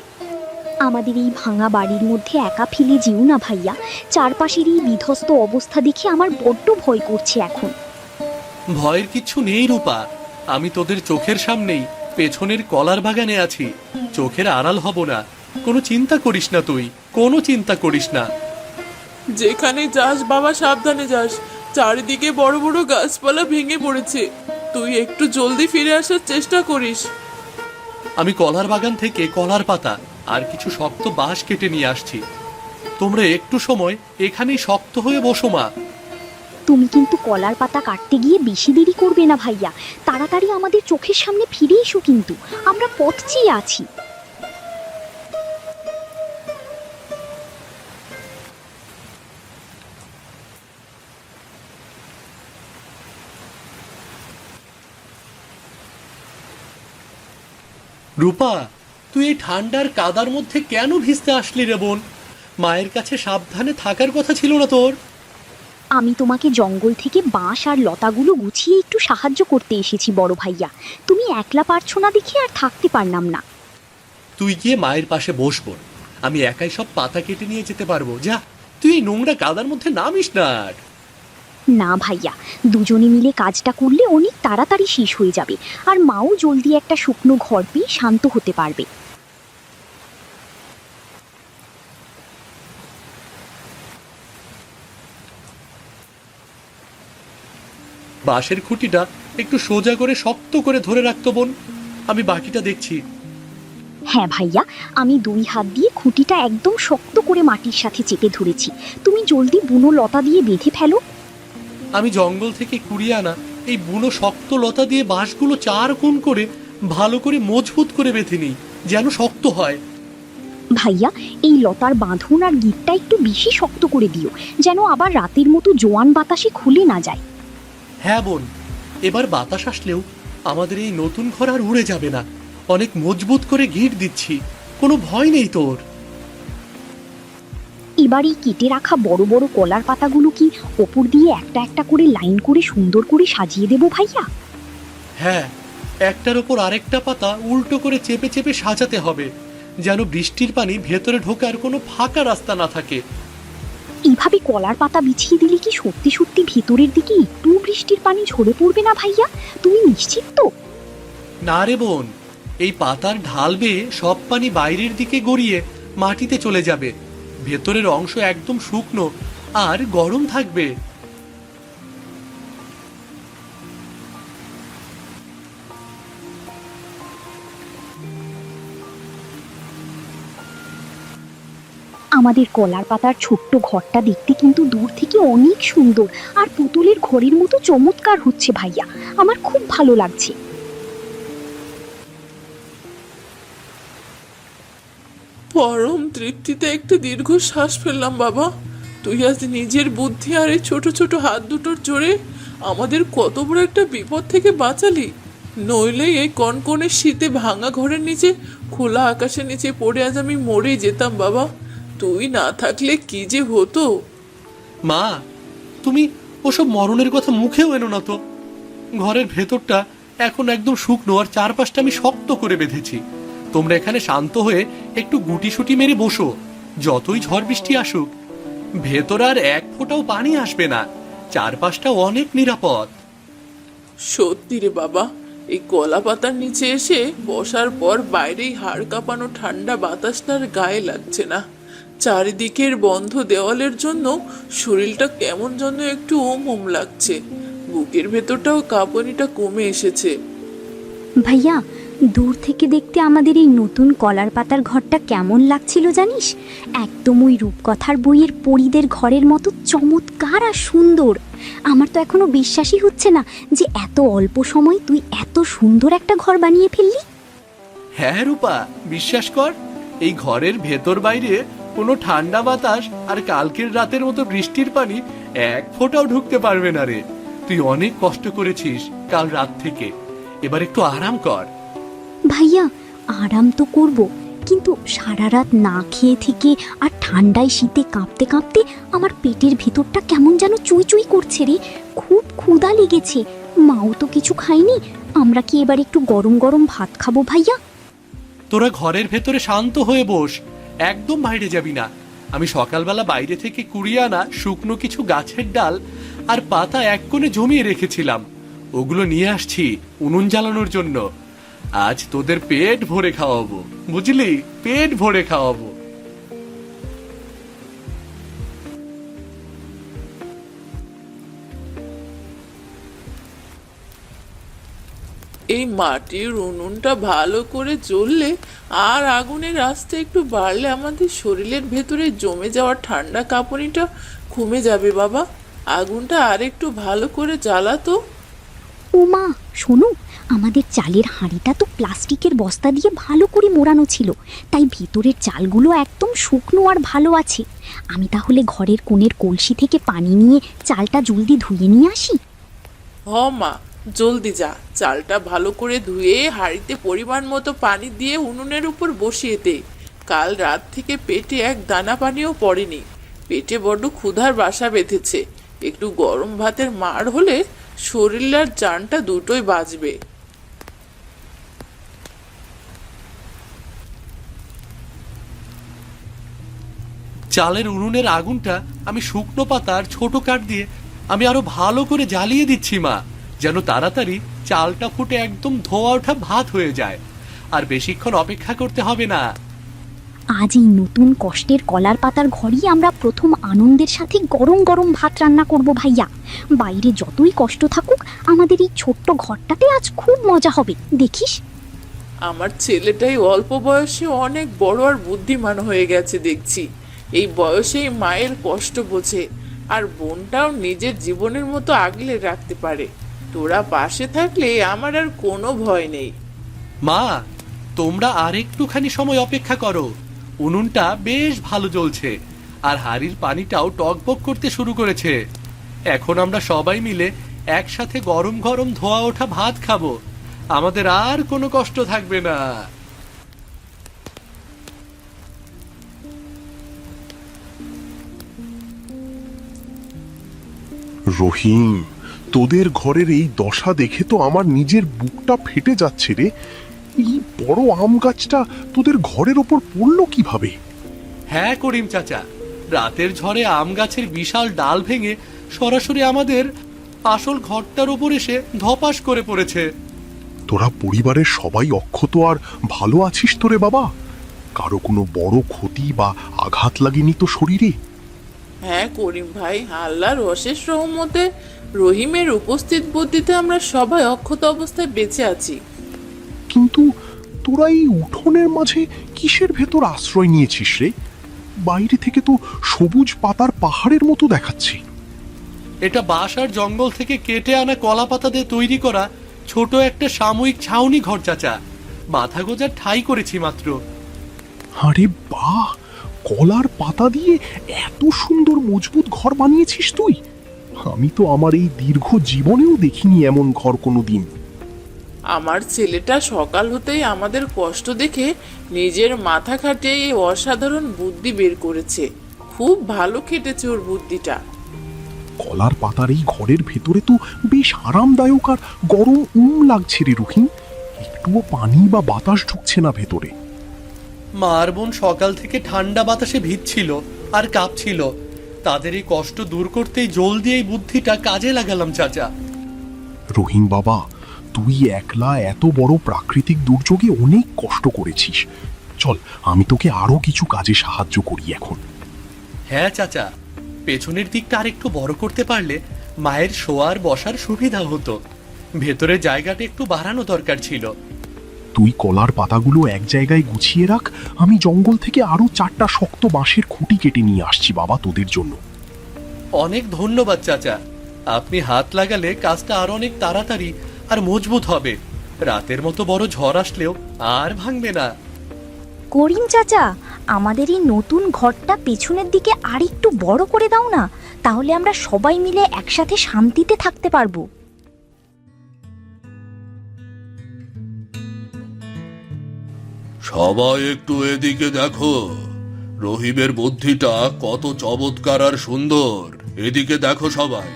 আমাদের এই ভাঙা বাড়ির মধ্যে একা ফেলে যেও না ভাইয়া। চারপাশের এই বিধ্বস্ত অবস্থা দেখে আমার বড্ড ভয় করছে এখন। ভয়ের কিচ্ছু নেই রূপা। আমি তোদের চোখের সামনেই পেছনের কলার বাগানে আছি। চোখের আড়াল হব না। কোনো চিন্তা করিস না তুই, কোনো চিন্তা করিস না। যেখানে যাস বাবা সাবধানে যাস। চারিদিকে বড় বড় গাছপালা ভেঙে পড়েছে। তুই একটু জলদি ফিরে আসার চেষ্টা করিস। আমি কলার বাগান থেকে কলার পাতা আর কিছু শক্ত বাঁশ কেটে নিয়ে আসছি। তোমরা একটু সময় এখানেই শক্ত হয়ে বসো মা। তুমি কিন্তু কলার পাতা কাটতে গিয়ে বেশি দেরি করবে না ভাইয়া, তাড়াতাড়ি আমাদের চোখের সামনে ফিরে এসো, কিন্তু আমরা পথ চেয়ে আছি। রূপা, তুই এই ঠান্ডার কাদার মধ্যে কেন ভিজতে আসলি রে বোন? মায়ের কাছে সাবধানে থাকার কথা ছিল না তোর? আমি তোমাকে জঙ্গল থেকে বাঁশ আর লতাগুলো গুছিয়ে একটু সাহায্য করতে এসেছি বড় ভাইয়া। তুমি একলা পারছো না দেখে আর থাকতে পারলাম না। তুই গিয়ে মায়ের পাশে বস বোন, আমি একাই সব পাতা কেটে নিয়ে যেতে পারবো। যা, তুই এই নোংরা কাদার মধ্যে নামিস না। না ভাইয়া, দুজনে মিলে কাজটা করলে অনেক তাড়াতাড়ি শেষ হয়ে যাবে, আর মাও জলদি একটা শুকনো ঘর পেয়ে শান্ত হতে পারবে। বাঁশের খুঁটিটা একটু সোজা করে শক্ত করে ধরে রাখতো বোন, আমি বাকিটা দেখছি। হ্যাঁ ভাইয়া, আমি 2 হাত দিয়ে খুঁটিটা একদম শক্ত করে মাটির সাথে চেপে ধরেছি। তুমি জলদি বুনো লতা দিয়ে বেঁধে ফেলো। আমি জঙ্গল থেকে কুড়িয়ে আনা এই বুনো শক্ত লতা দিয়ে বাঁশগুলো 4 কোণ করে ভালো করে মজবুত করে বেঁধে নিই, যেন শক্ত হয়। ভাইয়া, এই লতার বাঁধন আর গিঁটটা একটু বেশি শক্ত করে দিও, যেন আবার রাতের মতো জোয়ান বাতাসে খুলে না যায়। হ্যাঁ বোন, এবার বাতাস আসলেও আমাদের এই নতুন ঘর আর উড়ে যাবে না। অনেক মজবুত করে গিঁট দিচ্ছি, কোনো ভয় নেই তোর। এবার এই কেটে রাখা বড় বড় কলার পাতাগুলো কি ওপর দিয়ে একটা একটা করে লাইন করে সুন্দর করে সাজিয়ে দেবো ভাইয়া? হ্যাঁ, একটার ওপর আরেকটা পাতা উল্টো করে চেপে চেপে সাজাতে হবে, যেন বৃষ্টির পানি ভেতরে ঢোকার কোনো ফাঁকা রাস্তা না থাকে। এইভাবে কলার পাতা বিছিয়ে দিলে কি সত্যি সত্যি ভেতরের দিকে একটু বৃষ্টির পানি ঝরে পড়বে না ভাইয়া? তুমি নিশ্চিত তো? না রে বোন, এই পাতার ঢাল বেয়ে সব পানি বাইরের দিকে গড়িয়ে মাটিতে চলে যাবে। ভেতরের অংশ একদম শুকনো আর গরম থাকবে। আমাদের কলার পাতার ছোট্ট ঘরটা দেখতে কিন্তু দূর থেকে অনেক সুন্দর আর পুতুলের ঘরের মতো চমৎকার হচ্ছে ভাইয়া, আমার খুব ভালো লাগছে। পরম তৃপ্তিতে একটা দীর্ঘ শ্বাস ফেললাম বাবা। তুই আজ নিজের বুদ্ধি আর এই ছোট ছোট হাত দুটোর জোরে আমাদের কত বড় একটা বিপদ থেকে বাঁচালি। নইলে এই কনকনে শীতে ভাঙা ঘরের নিচে খোলা আকাশের নিচে পড়ে আজ আমি মরে যেতাম বাবা। তুই না থাকলে কি যে হতো। মা, তুমি ওসব মরণের কথা মুখেও এনো না তো। ঘরের ভেতরটা এখন একদম শুকনো আর চারপাশটা আমি শক্ত করে বেঁধেছি। তোমরা এখানে শান্ত হয়ে একটু গুটিসুটি মেরে বসো। যতই ঝড় বৃষ্টি আসুক, ভেতর আর এক ফোঁটাও পানি আসবে না। চারপাশটা অনেক নিরাপদ। সত্যি রে বাবা, এই কলা পাতার নিচে এসে বসার পর বাইরেই হাড় কাঁপানো ঠান্ডা বাতাসটার গায়ে লাগছে না। চারিদিকের বন্ধ দেওয়ালের জন্য শরীরটা কেমন যেন একটু ওম লাগছে। বুকের ভেতরটাও কাঁপুনিটা কমে এসেছে। ভাইয়া, দূর থেকে দেখতে আমাদের এই নতুন কলার পাতার ঘরটা কেমন লাগছিল জানিস? একদম ওই রূপকথার বইয়ের পরীদের ঘরের মতো চমৎকার আর সুন্দর। আমার তো এখনো বিশ্বাসই হচ্ছে না যে এত অল্প সময় তুই এত সুন্দর একটা ঘর বানিয়ে ফেললি। হ্যাঁ রূপা, বিশ্বাস কর, এই ঘরের ভেতর বাইরে কোনো ঠান্ডা বাতাস আর কালকের রাতের মতো বৃষ্টির পানি এক ফোঁটাও ঢুকতে পারবে না রে। তুই অনেক কষ্ট করেছিস কাল রাত থেকে, এবার একটু আরাম কর। ভাইয়া, আরাম তো করব, কিন্তু সারা রাত না খেয়ে থেকে আর ঠান্ডায় শীতে কাঁপতে কাঁপতে আমার পেটের ভেতরটা কেমন যেন চুই চুই করছে রে। খুব ক্ষুধা লেগেছে, মাও তো কিছু খায়নি। আমরা কি এবার একটু গরম গরম ভাত খাবো ভাইয়া? তোরা ঘরের ভেতরে শান্ত হয়ে বস, একদম বাইরে যাবি না। আমি সকালবেলা বাইরে থেকে কুড়িয়ে আনা শুকনো কিছু গাছের ডাল আর পাতা এক কোণে জমিয়ে রেখেছিলাম, ওগুলো নিয়ে আসছি উনুন জ্বালানোর জন্য। আজ তোদের পেট ভরে খাওয়াবো, বুঝলি? পেট ভরে খাওয়াবো। এই মাটির উনুনটা ভালো করে জ্বললে আর আগুনের আস্তে একটু বাড়লে আমাদের শরীরের ভেতরে জমে যাওয়া ঠান্ডা কাঁপুনিটা কমে যাবে বাবা। আগুনটা আর একটু ভালো করে জ্বালাতো। ও মা শোনো, আমাদের চালের হাঁড়িটা তো প্লাস্টিকের বস্তা দিয়ে ভালো করে মোড়ানো ছিল, তাই ভিতরের চালগুলো একদম শুকনো আর ভালো আছে। আমি তাহলে ঘরের কোণের কলসি থেকে পানি নিয়ে চালটা জলদি ধুয়ে নিয়ে আসি। হ মা, জলদি যা, চালটা ভালো করে ধুয়ে হাঁড়িতে পরিমাণ মতো পানি দিয়ে উনুনের উপর বসিয়ে দে। কাল রাত থেকে পেটে এক দানা পানিও পড়েনি, পেটে বড্ড ক্ষুধার বাসা বেঁধেছে। একটু গরম ভাতের মার হলে শরীর আর জানটা দুটোই বাঁচবে। চালের উনুনের আগুনটা আমি শুকনো পাতা আর ছোট কাঠ দিয়ে আমি আরো ভালো করে জ্বালিয়ে দিচ্ছি মা, যেন তাড়াতাড়ি চালটা ফুটে একদম ধোয়া ওঠা ভাত হয়ে যায়, আর বেশিক্ষণ অপেক্ষা করতে হবে না। আজ এই নতুন কষ্টের কলার পাতার ঘরেই আমরা প্রথম আনন্দের সাথে গরম গরম ভাত রান্না করব ভাইয়া। বাইরে যতই কষ্ট থাকুক, আমাদের এই ছোট্ট ঘরটাতে আজ খুব মজা হবে, দেখিস। আমার ছেলেটাই অল্প বয়সে অনেক বড় আর বুদ্ধিমান হয়ে গেছে দেখছি। এই বয়সেই মায়ের কষ্ট বোঝে, আর বোনটাও নিজের জীবনের মতো আগলে রাখতে পারে। তোরা পাশে থাকলে আমার আর কোনো ভয় নেই। মা, তোমরা আর একটুখানি সময় অপেক্ষা করো, উনুনটা বেশ ভালো জ্বলছে আর হাঁড়ির পানিটাও টকবক করতে শুরু করেছে। এখন আমরা সবাই মিলে একসাথে গরম গরম ধোয়া ওঠা ভাত খাবো, আমাদের আর কোনো কষ্ট থাকবে না। রহিম, তোদের ঘরের এই দশা দেখে তো আমার নিজের বুকটা ফেটে যাচ্ছে রে। এই বড় আম গাছটা তোদের ঘরের ওপর পড়লো কিভাবে? হ্যাঁ করিম চাচা, রাতের ঝড়ে আম গাছের বিশাল ডাল ভেঙে সরাসরি আমাদের আসল ঘরটার উপর এসে ধপাস করে পড়েছে। তোরা পরিবারের সবাই অক্ষত আর ভালো আছিস তো রে বাবা? কারো কোনো বড় ক্ষতি বা আঘাত লাগেনি তো শরীরে? হ্যাঁ করিম ভাই, আল্লাহর অশেষ রহমতে রহিমের উপস্থিত বুদ্ধিতে আমরা সবাই অক্ষত অবস্থায় বেঁচে আছি। কিন্তু তোরা এই উঠোনের মাঝে কিসের ভেতর আশ্রয় নিয়েছিস রে? বাইরে থেকে তো সবুজ পাতার পাহাড়ের মতো দেখাচ্ছে। এটা বাঁশ আর জঙ্গল থেকে কেটে আনা কলা পাতা দিয়ে তৈরি করা ছোট একটা সাময়িক ছাউনি ঘর চাচা, মাথা গোজার ঠাঁই করেছি মাত্র। আরে বাহ, কলার পাতা দিয়ে এত সুন্দর মজবুত ঘর বানিয়েছিস তুই! আমি তো আমার এই দীর্ঘ জীবনেও দেখিনি এমন ঘর কোনোদিন। আমার ছেলেটা সকাল হতেই আমাদের কষ্ট দেখে নিজের মাথা খাটিয়ে এই অসাধারণ বুদ্ধি বের করেছে। খুব ভালো খেটেছে ওর বুদ্ধিটা। কলার পাতার এই ঘরের ভেতরে তো বেশ আরামদায়ক আর গরম লাগছে রে রহিম। একটুও পানি বা বাতাস ঢুকছে না ভেতরে। মার বোন সকাল থেকে ঠান্ডা বাতাসে ভিজছিল আর কাঁপছিল, তাদের এই কষ্ট দূর করতেই জলদি এই বুদ্ধিটা কাজে লাগালাম চাচা। রহিম বাবা, তুই একলা এত বড় প্রাকৃতিক দুর্যোগে অনেক কষ্ট করেছিস। চল, আমি তোকে আরো কিছু কাজে সাহায্য করি এখন। হ্যাঁ চাচা, পেছনের দিকটা আর একটু বড় করতে পারলে মায়ের শোয়ার বসার সুবিধা হতো। ভেতরে জায়গাটা একটু বাড়ানো দরকার ছিল। তুই কলার পাতাগুলো এক জায়গায় গুছিয়ে রাখ, আমি জঙ্গল থেকে আরো 4টা শক্ত বাঁশের খুঁটি কেটে নিয়ে আসছি বাবা তোদের জন্য। অনেক ধন্যবাদ চাচা, আপনি হাত লাগালে কাজটা আরো অনেক তাড়াতাড়ি আর মজবুত হবে। রাতের মতো বড় ঝড় আসলেও আর ভাঙবে না। করিম চাচা, আমাদের এই নতুন ঘরটা পেছনের দিকে আর একটু বড় করে দাও না, তাহলে আমরা সবাই মিলে একসাথে শান্তিতে থাকতে পারবো। সবাই একটু এদিকে দেখো, রহিমের বুদ্ধিটা কত চমৎকার আর সুন্দর। এদিকে দেখো সবাই,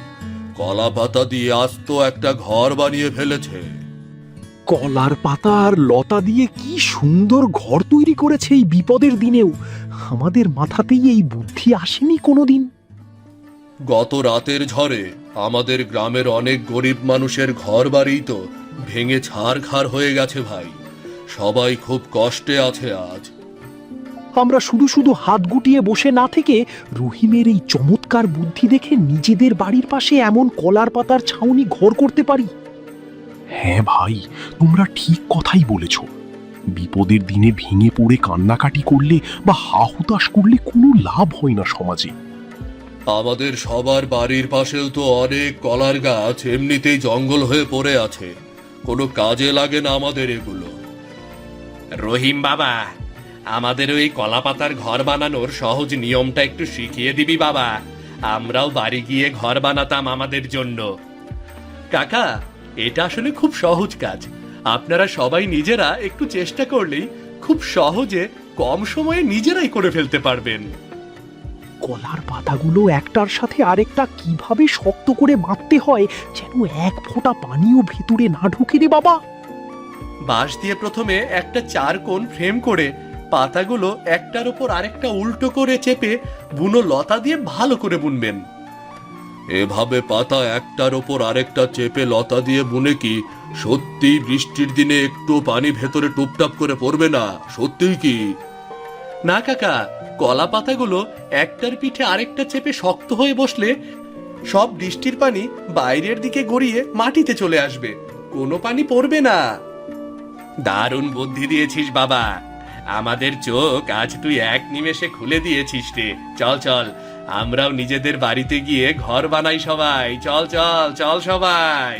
কলা পাতা দিয়ে আস্ত একটা ঘর বানিয়ে ফেলেছে। কলার পাতা আর লতা দিয়ে কি সুন্দর ঘর তৈরি করেছে এই বিপদের দিনেও। আমাদের মাথাতেই এই বুদ্ধি আসেনি কোনোদিন। গত রাতের ঝড়ে আমাদের গ্রামের অনেক গরিব মানুষের ঘর বাড়ি তো ভেঙে ছারখার হয়ে গেছে ভাই। সবাই খুব কষ্টে আছে আজ। আমরা শুধু শুধু হাত গুটিয়ে বসে না থেকে রহিমের এই চমৎকার বুদ্ধি দেখে নিজেদের বাড়ির পাশে এমন কলার পাতার ছাউনি ঘর করতে পারি। হ্যাঁ ভাই, তোমরা ঠিক কথাই বলেছ। বিপদের দিনে ভেঙে পড়ে কান্নাকাটি করলে বা হাহুতাশ করলে কোনো লাভ হয় না সমাজে। আমাদের সবার বাড়ির পাশেও তো অনেক কলার গাছ এমনিতেই জঙ্গল হয়ে পড়ে আছে, কোনো কাজে লাগে না আমাদের এগুলো। রহিম বাবা, আমাদের ওই কলা পাতার ঘর বানানোর সহজ নিয়মটা একটু শিখিয়ে দিবি বাবা, আমরাও বাড়ি গিয়ে ঘর বানাতাম আমাদের জন্য। কাকা, এটা আসলে খুব সহজ কাজ, আপনারা সবাই নিজেরা একটু চেষ্টা করলেই খুব সহজে কম সময়ে নিজেরাই করে ফেলতে পারবেন। কলার পাতাগুলো একটার সাথে আরেকটা কিভাবে শক্ত করে বাঁধতে হয় যেন এক ফোঁটা পানিও ভেতরে না ঢুকে রে বাবা। বাঁশ দিয়ে প্রথমে একটা 4 কোণ ফ্রেম করে পাতাগুলো একটার উপর আরেকটা উল্টো করে চেপে বুনো লতা দিয়ে ভালো করে বুনবেন। এভাবে পাতা একটার উপর আরেকটা চেপে লতা দিয়ে বুনে কি সত্যি বৃষ্টির দিনে একটু পানি ভেতরে টুপটাপ করে পড়বে না? সত্যিই কি? না কাকা, কলা পাতাগুলো একটার পিঠে আরেকটা চেপে শক্ত হয়ে বসলে সব বৃষ্টির পানি বাইরের দিকে গড়িয়ে মাটিতে চলে আসবে, কোনো পানি পড়বে না। দারুণ বুদ্ধি দিয়েছিস বাবা, আমাদের চোখ আজ তুই এক নিমেষে খুলে দিয়েছিস রে। চল চল, আমরাও নিজেদের বাড়িতে গিয়ে ঘর বানাই সবাই, চল চল চল সবাই।